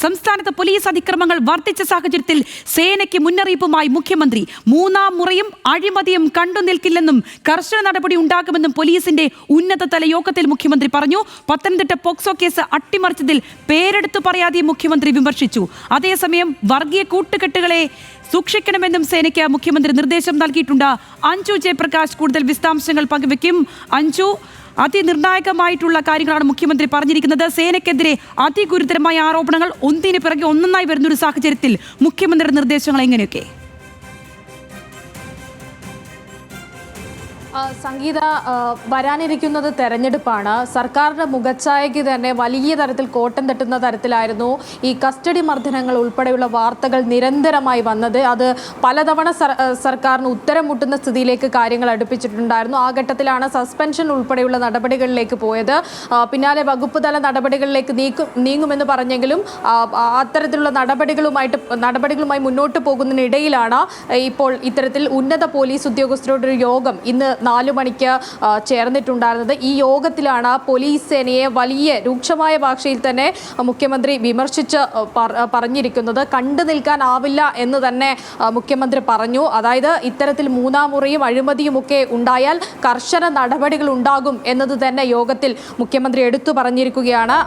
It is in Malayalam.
സംസ്ഥാനത്ത് പോലീസ് അതിക്രമങ്ങൾ വർദ്ധിച്ച സാഹചര്യത്തിൽ സേനയ്ക്ക് മുന്നറിയിപ്പുമായി മുഖ്യമന്ത്രി. മൂന്നാം മുറയും അഴിമതിയും കണ്ടു നിൽക്കില്ലെന്നും കർശന നടപടി ഉണ്ടാകുമെന്നും പോലീസിന്റെ ഉന്നതതല യോഗത്തിൽ മുഖ്യമന്ത്രി പറഞ്ഞു. പത്തനംതിട്ട പോക്സോ കേസ് അട്ടിമറിച്ചതിൽ പേരെടുത്തു പറയാതെ മുഖ്യമന്ത്രി വിമർശിച്ചു. അതേസമയം വർഗീയ കൂട്ടുകെട്ടുകളെ സൂക്ഷിക്കണമെന്നും സേനയ്ക്ക് മുഖ്യമന്ത്രി നിർദ്ദേശം നൽകിയിട്ടുണ്ട്. അഞ്ജു ജയപ്രകാശ് കൂടുതൽ വിശദാംശങ്ങൾ പങ്കുവെക്കും. അഞ്ജു, അതിനിർണായകമായിട്ടുള്ള കാര്യങ്ങളാണ് മുഖ്യമന്ത്രി പറഞ്ഞിരിക്കുന്നത്. സേനയ്ക്കെതിരെ അതിഗുരുതരമായ ആരോപണങ്ങൾ ഒന്നിനു പിറകെ ഒന്നായി വരുന്നൊരു സാഹചര്യത്തിൽ മുഖ്യമന്ത്രിയുടെ നിർദ്ദേശങ്ങൾ എങ്ങനെയൊക്കെ? സംഗീത, വരാനിരിക്കുന്നത് തെരഞ്ഞെടുപ്പാണ്. സർക്കാരിന്റെ മുഖച്ഛായയ്ക്ക് തന്നെ വലിയ തരത്തിൽ കോട്ടം തട്ടുന്ന തരത്തിലായിരുന്നു ഈ കസ്റ്റഡി മർദ്ദനങ്ങൾ ഉൾപ്പെടെയുള്ള വാർത്തകൾ നിരന്തരമായി വന്നത്. അത് പലതവണ സർക്കാരിന് ഉത്തരം മുട്ടുന്ന സ്ഥിതിയിലേക്ക് കാര്യങ്ങൾ അടുപ്പിച്ചിട്ടുണ്ടായിരുന്നു. ആ ഘട്ടത്തിലാണ് സസ്പെൻഷൻ ഉൾപ്പെടെയുള്ള നടപടികളിലേക്ക് പോയത്. പിന്നാലെ വകുപ്പ് തല നടപടികളിലേക്ക് നീങ്ങുമെന്ന് പറഞ്ഞെങ്കിലും അത്തരത്തിലുള്ള നടപടികളുമായി മുന്നോട്ട് പോകുന്നതിനിടയിലാണ് ഇപ്പോൾ ഇത്തരത്തിൽ ഉന്നത പോലീസ് ഉദ്യോഗസ്ഥരുടെ ഒരു യോഗം ഇന്ന് 4 മണിക്ക് ചേർന്നിട്ടുണ്ടായിരുന്നത്. ഈ യോഗത്തിലാണ് പോലീസ് സേനയെ വലിയ രൂക്ഷമായ ഭാഷയിൽ തന്നെ മുഖ്യമന്ത്രി വിമർശിച്ച് പറഞ്ഞിരിക്കുന്നത്. കണ്ടു നിൽക്കാനാവില്ല എന്ന് തന്നെ മുഖ്യമന്ത്രി പറഞ്ഞു. അതായത് ഇത്തരത്തിൽ മൂന്നാം മുറയും അഴിമതിയുമൊക്കെ ഉണ്ടായാൽ കർശന നടപടികൾ ഉണ്ടാകും എന്നത് തന്നെ യോഗത്തിൽ മുഖ്യമന്ത്രി എടുത്തു പറഞ്ഞിരിക്കുകയാണ്.